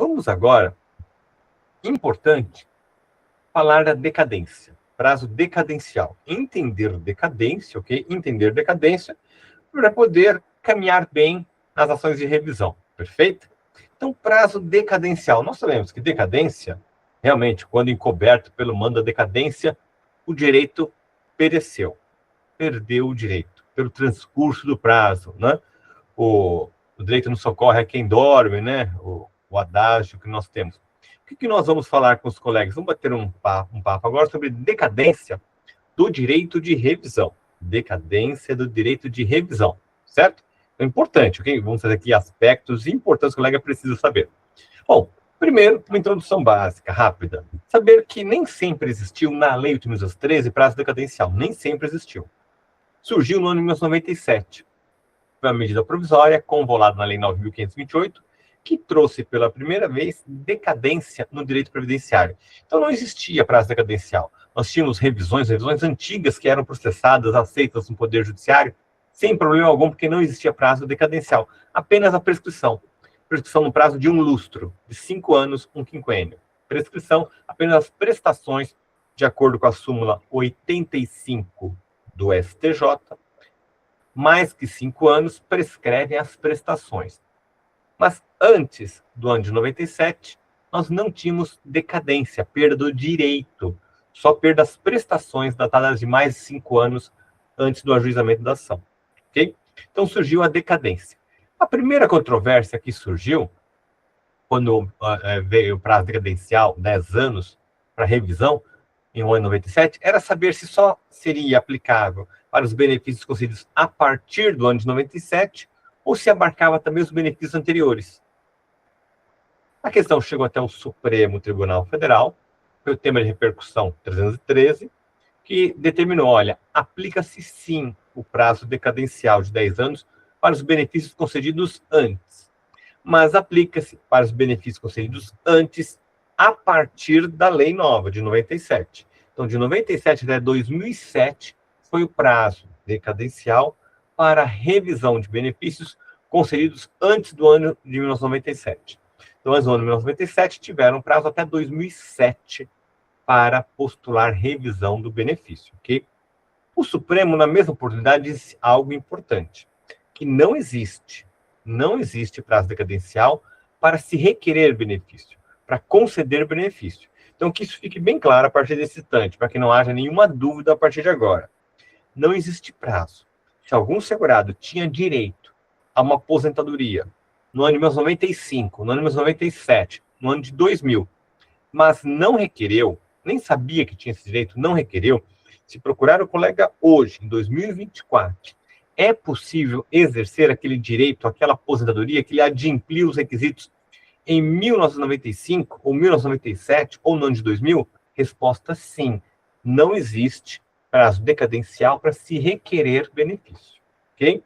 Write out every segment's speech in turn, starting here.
Vamos agora, importante, falar da decadência, prazo decadencial. Entender decadência, ok? Entender decadência para poder caminhar bem nas ações de revisão, perfeito? Então, prazo decadencial. Nós sabemos que decadência, realmente, quando encoberto pelo mando da decadência, o direito pereceu, perdeu o direito, pelo transcurso do prazo, né? O direito não socorre a quem dorme, né? O adágio que nós temos. O que nós vamos falar com os colegas? Vamos bater um papo agora sobre decadência do direito de revisão. Decadência do direito de revisão, certo? É importante, ok? Vamos fazer aqui aspectos importantes que o colega precisa saber. Bom, primeiro, uma introdução básica, rápida. Saber que nem sempre existiu na Lei 8.213 prazo decadencial. Nem sempre existiu. Surgiu no ano de 1997. Foi uma medida provisória, convolada na Lei 9.528, que trouxe pela primeira vez decadência no direito previdenciário. Então não existia prazo decadencial. Nós tínhamos revisões antigas que eram processadas, aceitas no Poder Judiciário, sem problema algum, porque não existia prazo decadencial. Apenas a prescrição. Prescrição no prazo de 1 lustro, de 5 anos, 1 quinquênio. Prescrição, apenas as prestações, de acordo com a súmula 85 do STJ, mais que 5 anos, prescrevem as prestações. Mas antes do ano de 97, nós não tínhamos decadência, perda do direito, só perda das prestações datadas de mais de 5 anos antes do ajuizamento da ação. Okay? Então surgiu a decadência. A primeira controvérsia que surgiu, quando veio o prazo decadencial, 10 anos, para revisão, em 1 ano 97, era saber se só seria aplicável para os benefícios concedidos a partir do ano de 97, ou se abarcava também os benefícios anteriores. A questão chegou até o Supremo Tribunal Federal, foi o tema de repercussão 313, que determinou, olha, aplica-se sim o prazo decadencial de 10 anos para os benefícios concedidos antes, mas aplica-se para os benefícios concedidos antes a partir da lei nova, de 97. Então, de 97 até 2007, foi o prazo decadencial para a revisão de benefícios concedidos antes do ano de 1997. Então, antes do ano de 1997, tiveram prazo até 2007 para postular revisão do benefício, ok? O Supremo, na mesma oportunidade, disse algo importante, que não existe prazo decadencial para se requerer benefício, para conceder benefício. Então, que isso fique bem claro a partir desse instante, para que não haja nenhuma dúvida a partir de agora. Não existe prazo. Se algum segurado tinha direito a uma aposentadoria no ano de 1995, no ano de 1997, no ano de 2000, mas não requereu, nem sabia que tinha esse direito, não requereu, se procurar o colega hoje, em 2024, é possível exercer aquele direito, aquela aposentadoria que lhe adimplia os requisitos em 1995, ou 1997, ou no ano de 2000? Resposta sim. Não existe prazo decadencial para se requerer benefício. Ok?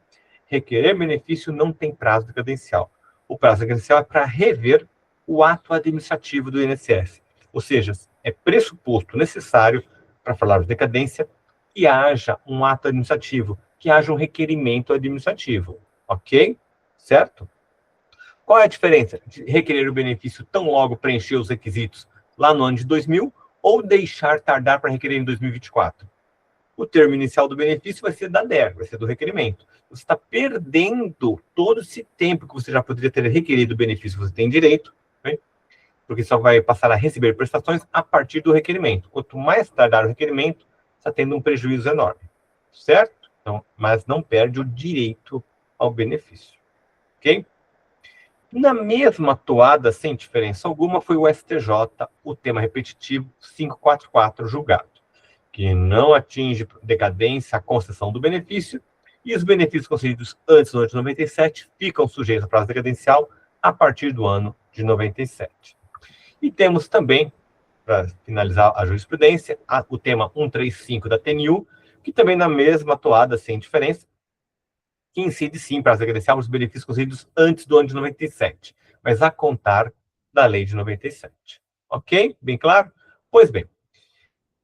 Requerer benefício não tem prazo decadencial. O prazo decadencial é para rever o ato administrativo do INSS. Ou seja, é pressuposto necessário, para falar de decadência, que haja um ato administrativo, que haja um requerimento administrativo. Ok? Certo? Qual é a diferença de requerer o benefício tão logo preencher os requisitos lá no ano de 2000 ou deixar tardar para requerer em 2024? O termo inicial do benefício vai ser da DER, vai ser do requerimento. Você está perdendo todo esse tempo que você já poderia ter requerido o benefício que você tem direito, né? Porque só vai passar a receber prestações a partir do requerimento. Quanto mais tardar o requerimento, está tendo um prejuízo enorme. Certo? Então, mas não perde o direito ao benefício. Ok? Na mesma toada, sem diferença alguma, foi o STJ, o tema repetitivo 544 julgado, que não atinge decadência a concessão do benefício, e os benefícios concedidos antes do ano de 97 ficam sujeitos a prazo decadencial a partir do ano de 97. E temos também, para finalizar a jurisprudência, o tema 135 da TNU, que também na mesma toada, sem diferença, que incide sim prazo decadencial os benefícios concedidos antes do ano de 97, mas a contar da lei de 97. Ok? Bem claro? Pois bem,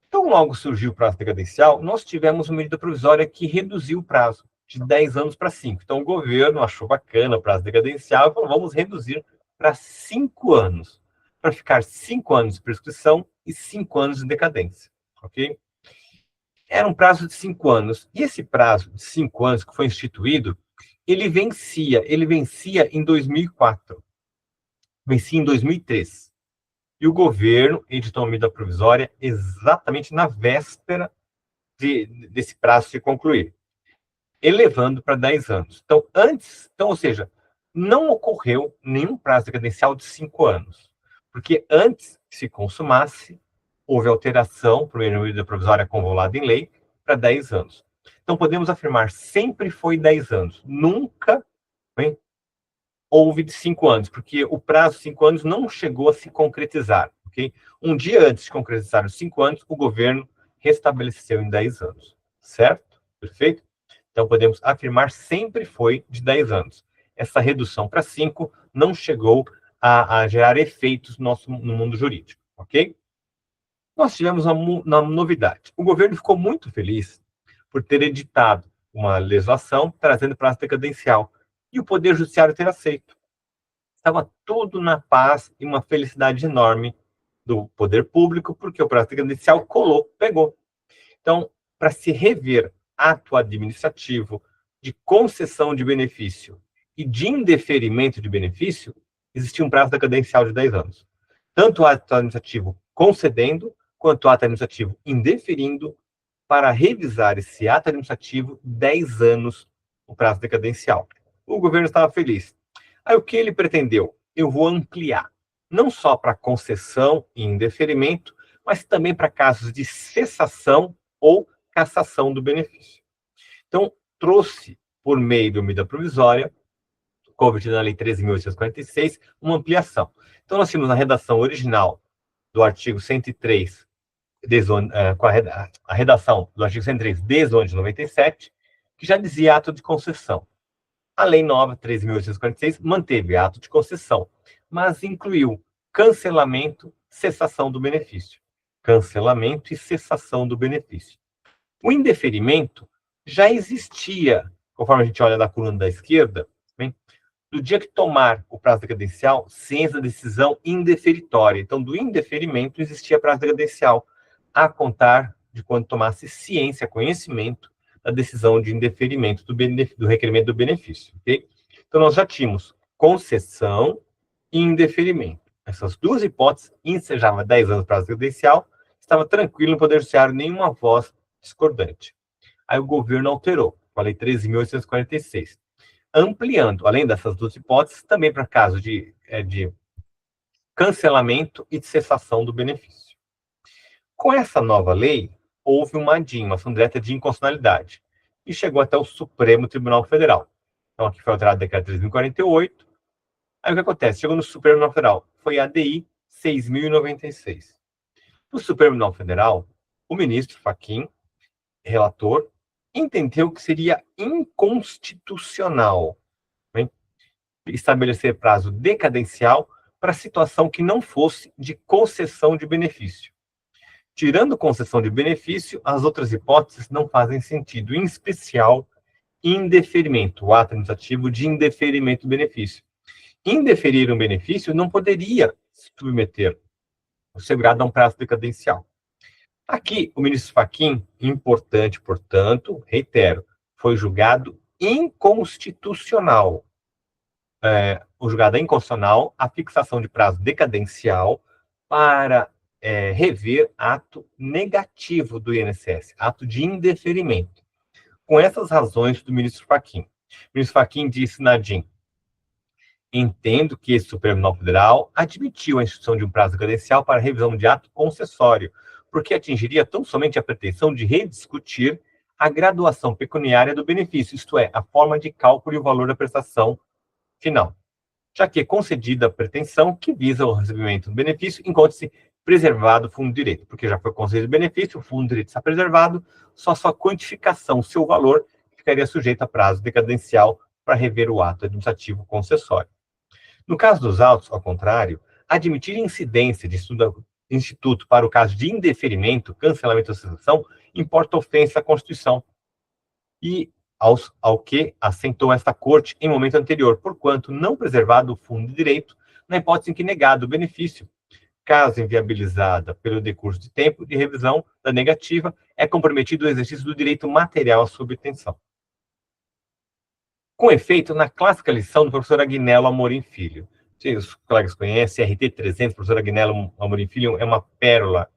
então logo surgiu o prazo decadencial, nós tivemos uma medida provisória que reduziu o prazo de 10 anos para 5. Então o governo achou bacana o prazo decadencial e falou, vamos reduzir para 5 anos, para ficar 5 anos de prescrição e 5 anos de decadência, ok? Era um prazo de 5 anos. E esse prazo de 5 anos que foi instituído, ele vencia em 2004, vencia em 2003. E o governo editou uma medida provisória exatamente na véspera desse prazo se concluir, elevando para 10 anos. Ou seja, não ocorreu nenhum prazo decadencial de 5 anos, porque antes que se consumasse, houve alteração para a medida provisória convolada em lei para 10 anos. Então, podemos afirmar, sempre foi 10 anos, nunca houve de 5 anos, porque o prazo de 5 anos não chegou a se concretizar, ok? Um dia antes de concretizar os 5 anos, o governo restabeleceu em 10 anos, certo? Perfeito? Então, podemos afirmar, sempre foi de 10 anos. Essa redução para 5 não chegou a gerar efeitos no mundo jurídico, ok? Nós tivemos uma novidade. O governo ficou muito feliz por ter editado uma legislação trazendo prazo decadencial, e o Poder Judiciário ter aceito. Estava tudo na paz e uma felicidade enorme do poder público, porque o prazo decadencial pegou. Então, para se rever ato administrativo de concessão de benefício e de indeferimento de benefício, existia um prazo decadencial de 10 anos. Tanto o ato administrativo concedendo, quanto o ato administrativo indeferindo, para revisar esse ato administrativo, 10 anos o prazo decadencial. O governo estava feliz. Aí o que ele pretendeu? Eu vou ampliar, não só para concessão e indeferimento, mas também para casos de cessação ou cassação do benefício. Então, trouxe, por meio da medida provisória, convertida na Lei 13.846, uma ampliação. Então, nós tínhamos na redação original do artigo 103, com a redação do artigo 103, desde o ano de 97, que já dizia ato de concessão. A Lei Nova, 13.846, manteve ato de concessão, mas incluiu cancelamento, cessação do benefício. Cancelamento e cessação do benefício. O indeferimento já existia, conforme a gente olha na coluna da esquerda, do dia que tomar o prazo decadencial, ciência da decisão indeferitória. Então, do indeferimento existia prazo decadencial, a contar de quando tomasse ciência, conhecimento da decisão de indeferimento do requerimento do benefício, ok? Então, nós já tínhamos concessão e indeferimento. Essas duas hipóteses ensejavam 10 anos de prazo decadencial, estava tranquilo no Poder Judiciário, nenhuma voz discordante. Aí o governo alterou, com a Lei 13.846, ampliando, além dessas duas hipóteses, também para casos de cancelamento e de cessação do benefício. Com essa nova lei, houve uma ação direta de inconstitucionalidade, e chegou até o Supremo Tribunal Federal. Então, aqui foi alterado o decreto 3.048. Aí o que acontece? Chegou no Supremo Tribunal Federal, foi a ADI 6.096. No Supremo Tribunal Federal, o ministro Fachin, relator, entendeu que seria inconstitucional estabelecer prazo decadencial para situação que não fosse de concessão de benefício. Tirando concessão de benefício, as outras hipóteses não fazem sentido, em especial indeferimento, o ato administrativo de indeferimento do benefício. Indeferir um benefício não poderia submeter o segurado a um prazo decadencial. Aqui, o ministro Fachin, importante, portanto, reitero, foi julgado inconstitucional. O julgado é inconstitucional a fixação de prazo decadencial para rever ato negativo do INSS, ato de indeferimento. Com essas razões do ministro Fachin. O ministro Fachin disse na DIN: entendo que esse Supremo Tribunal Federal admitiu a instituição de um prazo decadencial para revisão de ato concessório, porque atingiria tão somente a pretensão de rediscutir a graduação pecuniária do benefício, isto é, a forma de cálculo e o valor da prestação final, já que é concedida a pretensão que visa o recebimento do benefício, encontre-se preservado o fundo de direito, porque já foi concedido o benefício, o fundo de direito está preservado, só sua quantificação, seu valor, ficaria sujeito a prazo decadencial para rever o ato administrativo concessório. No caso dos autos, ao contrário, admitir incidência de instituto para o caso de indeferimento, cancelamento ou cessação, importa ofensa à Constituição. E ao que assentou esta Corte em momento anterior, porquanto não preservado o fundo de direito, na hipótese em que negado o benefício, caso inviabilizada pelo decurso de tempo de revisão da negativa, é comprometido o exercício do direito material à sua obtenção. Com efeito, na clássica lição do professor Agnello Amorim Filho, se os colegas conhecem, RT 300, professor Agnello Amorim Filho, é uma pérola,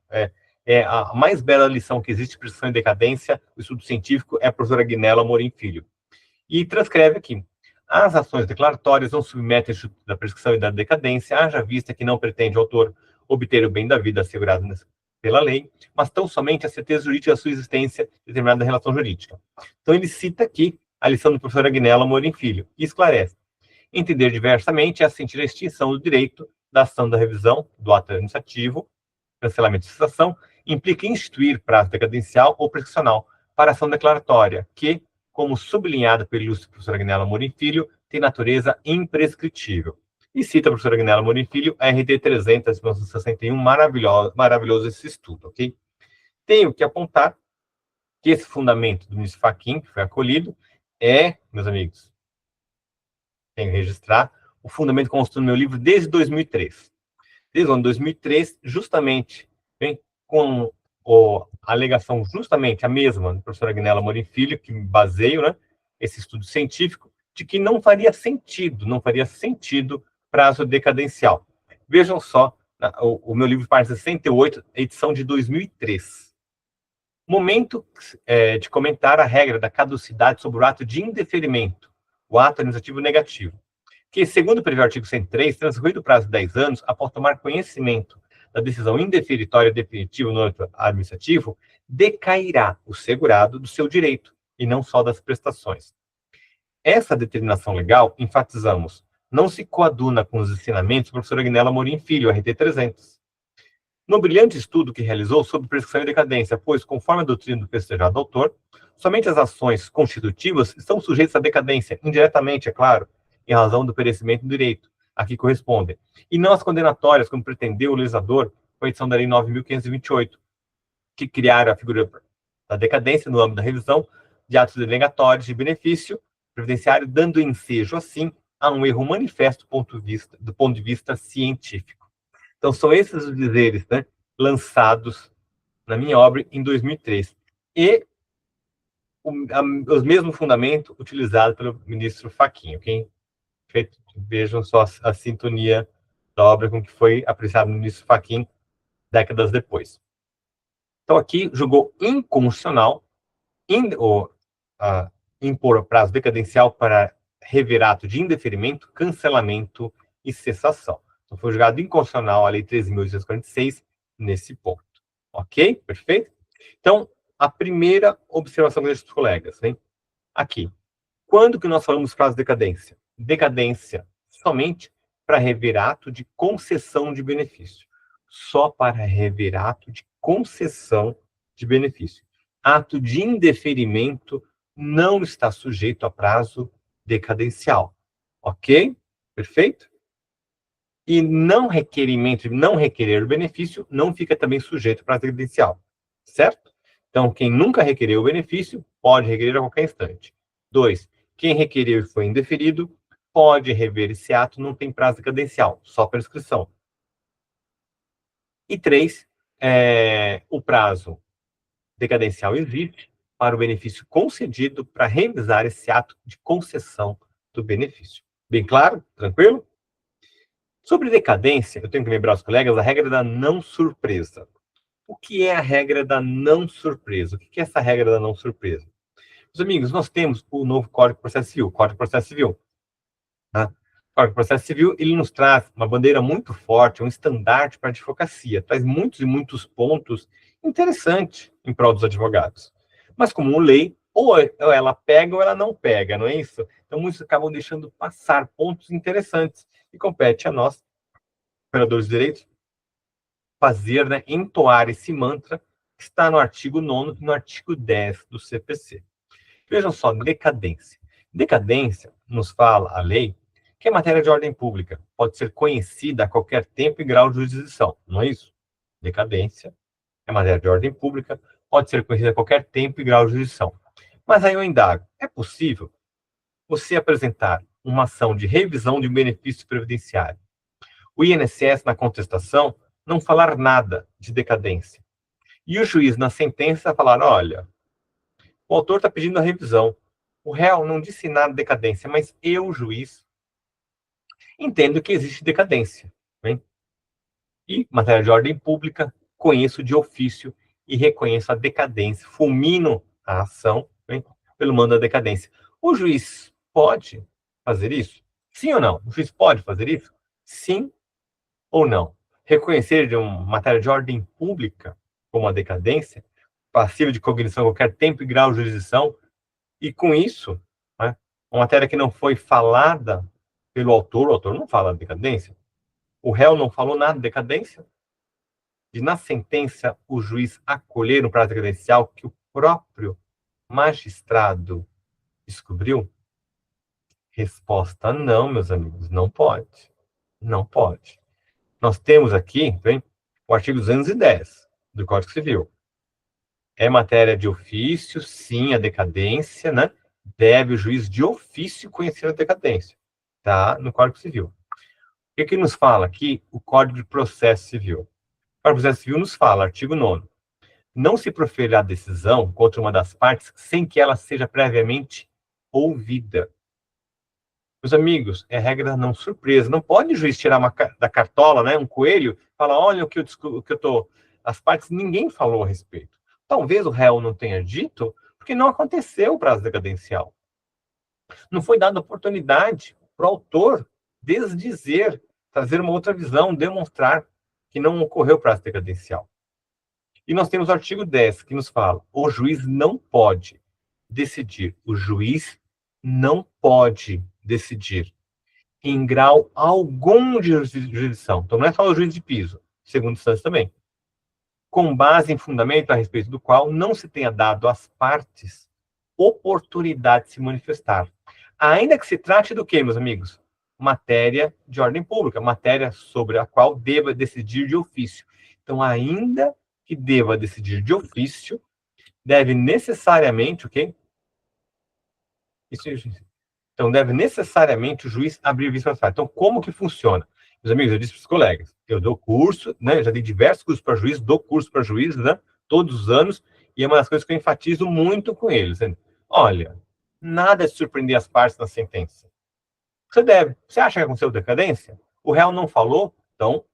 é a mais bela lição que existe de prescrição e decadência, o estudo científico, é o professor Agnello Amorim Filho. E transcreve aqui: as ações declaratórias não submetem ao Instituto da Prescrição e da Decadência, haja vista que não pretende o autor obter o bem da vida assegurado pela lei, mas tão somente a certeza jurídica da sua existência em determinada relação jurídica. Então ele cita aqui a lição do professor Agnello Amorim Filho e esclarece: entender diversamente é assentir a extinção do direito da ação da revisão do ato administrativo, cancelamento de cessação, implica instituir prazo decadencial ou prescricional para ação declaratória, que, como sublinhado pelo ilustre professor Agnello Amorim Filho, tem natureza imprescritível. E cita o professor Agnello Amorim Filho, a RT 300, de 1961, maravilhoso esse estudo, ok? Tenho que apontar que esse fundamento do ministro Fachin, que foi acolhido, meus amigos, tenho que registrar, o fundamento consta no meu livro desde 2003. Desde o ano 2003, justamente, com a alegação justamente a mesma do professor Agnello Amorim Filho, que me baseio, né, esse estudo científico, de que não faria sentido prazo decadencial. Vejam só, o meu livro, página 68, edição de 2003. Momento de comentar a regra da caducidade sobre o ato de indeferimento, o ato administrativo negativo, que, segundo prevê o artigo 103, transcorrido o prazo de 10 anos, após tomar conhecimento da decisão indeferitória definitiva no âmbito administrativo, decairá o segurado do seu direito, e não só das prestações. Essa determinação legal, enfatizamos, não se coaduna com os ensinamentos do professor Agnello Amorim Filho, RT 300. No brilhante estudo que realizou sobre prescrição e decadência, pois, conforme a doutrina do festejado autor, somente as ações constitutivas estão sujeitas à decadência, indiretamente, é claro, em razão do perecimento do direito, a que correspondem, e não as condenatórias, como pretendeu o legislador com a edição da Lei 9.528, que criaram a figura da decadência no âmbito da revisão de atos denegatórios de benefício previdenciário, dando ensejo, assim, a um erro manifesto do ponto de vista científico. Então, são esses os dizeres, né, lançados na minha obra em 2003. E os mesmos fundamentos utilizados pelo ministro Fachin, ok? Vejam só a sintonia da obra com que foi apreciado no ministro Fachin décadas depois. Então, aqui julgou inconstitucional impor prazo decadencial para reverato de indeferimento, cancelamento e cessação. Então, foi julgado inconstitucional a Lei 13.846 nesse ponto. Ok? Perfeito? Então, a primeira observação dos colegas, hein? Aqui. Quando que nós falamos prazo de decadência? Decadência somente para reverato de concessão de benefício. Só para reverato de concessão de benefício. Ato de indeferimento não está sujeito a prazo decadencial. Ok? Perfeito? E não requerer o benefício não fica também sujeito a prazo decadencial. Certo? Então, quem nunca requereu o benefício pode requerer a qualquer instante. 2. Quem requereu e foi indeferido pode rever esse ato, não tem prazo decadencial, só prescrição. E 3, o prazo decadencial existe para o benefício concedido para revisar esse ato de concessão do benefício. Bem claro? Tranquilo? Sobre decadência, eu tenho que lembrar aos colegas a regra da não surpresa. O que é a regra da não surpresa? O que é essa regra da não surpresa? Meus amigos, nós temos o novo Código de Processo Civil, Código de Processo Civil. Tá? O Código de Processo Civil, ele nos traz uma bandeira muito forte, um estandarte para a advocacia, traz muitos e muitos pontos interessantes em prol dos advogados. Mas como lei, ou ela pega ou ela não pega, não é isso? Então, muitos acabam deixando passar pontos interessantes e compete a nós, operadores de direito, fazer, né, entoar esse mantra que está no artigo 9º e no artigo 10 do CPC. Vejam só, decadência. Decadência, nos fala a lei, que é matéria de ordem pública, pode ser conhecida a qualquer tempo e grau de jurisdição, não é isso? Decadência é matéria de ordem pública, pode ser conhecida a qualquer tempo e grau de jurisdição. Mas aí eu indago, é possível você apresentar uma ação de revisão de um benefício previdenciário o INSS, na contestação, não falar nada de decadência. E o juiz, na sentença, falar, olha, o autor está pedindo a revisão. O réu não disse nada de decadência, mas eu, juiz, entendo que existe decadência. Bem? E, matéria de ordem pública, conheço de ofício e reconheço a decadência, fulmino a ação, bem, pelo mando da decadência. O juiz pode fazer isso? Sim ou não? O juiz pode fazer isso? Sim ou não? Reconhecer de uma matéria de ordem pública como a decadência, passiva de cognição a qualquer tempo e grau de jurisdição, e com isso, né, uma matéria que não foi falada pelo autor, o autor não fala de decadência, o réu não falou nada de decadência, e na sentença o juiz acolher no prazo decadencial que o próprio magistrado descobriu? Resposta não, meus amigos, não pode. Não pode. Nós temos aqui, bem, o artigo 210 do Código Civil. É matéria de ofício, sim, a decadência, né? Deve o juiz de ofício conhecer a decadência, tá? No Código Civil. O que nos fala aqui o Código de Processo Civil? O Código de Processo Civil nos fala, artigo 9º, não se proferirá decisão contra uma das partes sem que ela seja previamente ouvida. Meus amigos, é regra não surpresa. Não pode o juiz tirar da cartola, né, um coelho, falar, olha o que eu tô... As partes, ninguém falou a respeito. Talvez o réu não tenha dito, porque não aconteceu o prazo decadencial. Não foi dada oportunidade para o autor desdizer, trazer uma outra visão, demonstrar que não ocorreu o prazo decadencial. E nós temos o artigo 10, que nos fala, o juiz não pode decidir. O juiz não pode decidir em grau algum de jurisdição. Então, não é só o juiz de piso, segundo instância também. Com base em fundamento a respeito do qual não se tenha dado às partes oportunidade de se manifestar. Ainda que se trate do quê, meus amigos? Matéria de ordem pública, matéria sobre a qual deva decidir de ofício. Então, ainda que deva decidir de ofício, deve necessariamente, o quê? Então, deve necessariamente o juiz abrir vista para as partes. Então, como que funciona? Meus amigos, eu disse para os colegas, eu dou curso, né? Eu já dei diversos cursos para juiz, dou curso para juiz, né? Todos os anos, e é uma das coisas que eu enfatizo muito com eles. Né? Olha, nada de surpreender as partes na sentença. Você acha que aconteceu decadência? O réu não falou, então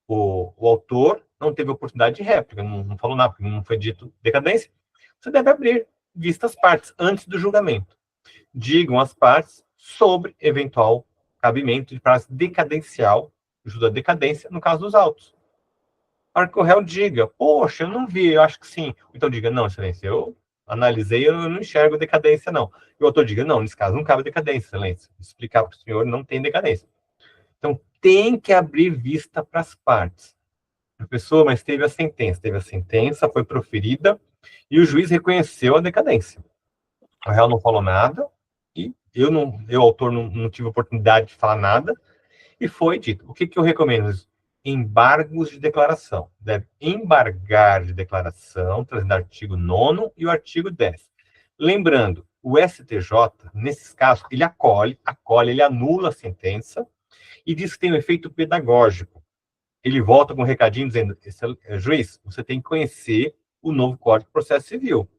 o autor não teve oportunidade de réplica, não falou nada, porque não foi dito decadência. Você deve abrir vista às partes antes do julgamento. Digam as partes sobre eventual cabimento de prazo decadencial, ajuda a decadência, no caso dos autos. A hora que o réu diga, poxa, eu não vi, eu acho que sim. Então diga, não, excelência, eu analisei, eu não enxergo decadência, não. E o autor diga, não, nesse caso não cabe decadência, excelência. Explicar para o senhor, não tem decadência. Então, tem que abrir vista para as partes. A pessoa, mas teve a sentença, foi proferida, e o juiz reconheceu a decadência. O réu não falou nada, e eu autor, não tive oportunidade de falar nada, e foi dito. O que eu recomendo? Embargos de declaração. Deve embargar de declaração, trazendo o artigo 9º e o artigo 10. Lembrando, o STJ, nesses casos, ele acolhe, ele anula a sentença e diz que tem um efeito pedagógico. Ele volta com um recadinho dizendo, juiz, você tem que conhecer o novo Código de Processo Civil.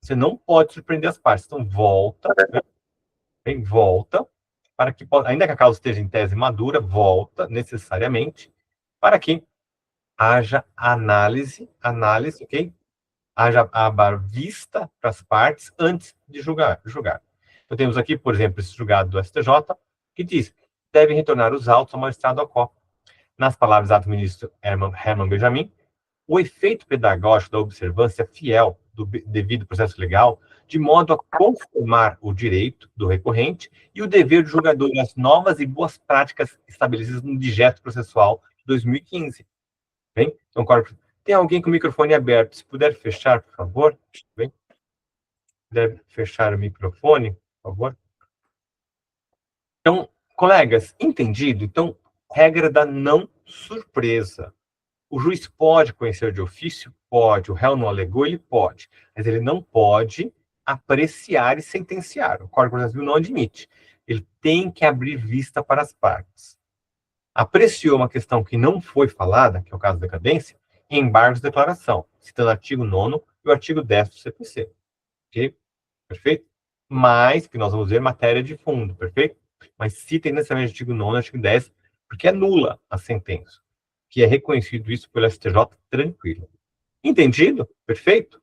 Você não pode surpreender as partes. Então, volta, para que, ainda que a causa esteja em tese madura, volta necessariamente para que haja análise, ok? Haja a vista para as partes antes de julgar. Então, temos aqui, por exemplo, esse julgado do STJ, que diz, devem retornar os autos ao magistrado ACO. Nas palavras do ministro Herman Benjamin, o efeito pedagógico da observância fiel do devido processo legal, de modo a conformar o direito do recorrente e o dever do julgador às novas e boas práticas estabelecidas no Digesto Processual de 2015. Bem? Então, tem alguém com o microfone aberto? Se puder fechar, por favor. Bem? Deve fechar o microfone, por favor. Então, colegas, entendido? Então, regra da não surpresa. O juiz pode conhecer de ofício? Pode. O réu não alegou? Ele pode. Mas ele não pode apreciar e sentenciar. O Código de Processo Civil não admite. Ele tem que abrir vista para as partes. apreciou uma questão que não foi falada, que é o caso da decadência, em embargos de declaração, citando o artigo 9º e o artigo 10º do CPC. Ok? Perfeito? Mas, que nós vamos ver matéria de fundo, perfeito? Mas citem necessariamente o artigo 9º e o artigo 10º, porque é nula a sentença, que é reconhecido isso pelo STJ tranquilo. Entendido? Perfeito?